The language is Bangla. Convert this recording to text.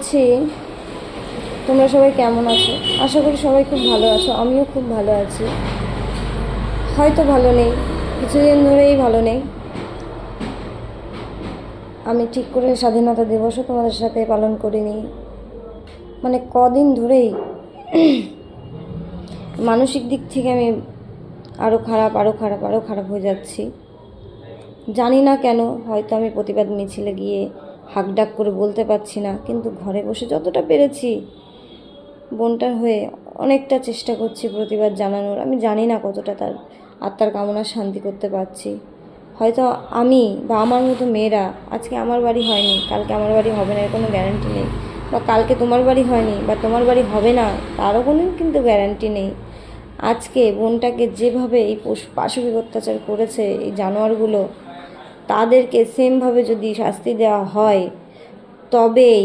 বলছি, তোমরা সবাই কেমন আছো? আশা করি সবাই খুব ভালো আছো। আমিও খুব ভালো আছি। হয়তো ভালো নেই, কিছুদিন ধরেই ভালো নেই। আমি ঠিক করে স্বাধীনতা দিবসও তোমাদের সাথে পালন করিনি। মানে কদিন ধরেই মানসিক দিক থেকে আমি আরও খারাপ হয়ে যাচ্ছি। জানি না কেন, হয়তো আমি প্রতিবাদ মিছিলে গিয়ে হাঁকডাক করে বলতে পারছি না, কিন্তু ঘরে বসে যতটা পেরেছি বোনটার হয়ে অনেকটা চেষ্টা করছি প্রতিবাদ জানানোর। আমি জানি না কতটা তার আত্মার কামনা শান্তি করতে পারছি। হয়তো আমি বা আমার মতো মেয়েরা, আজকে আমার বাড়ি হয়নি, কালকে আমার বাড়ি হবে না এর কোনো গ্যারান্টি নেই, বা কালকে তোমার বাড়ি হয়নি বা তোমার বাড়ি হবে না তারও কোনো কিন্তু গ্যারান্টি নেই। আজকে বোনটাকে যেভাবে এই পাশবিক অত্যাচার করেছে এই জানোয়ারগুলো, তাদেরকে সেমভাবে যদি শাস্তি দেওয়া হয় তবেই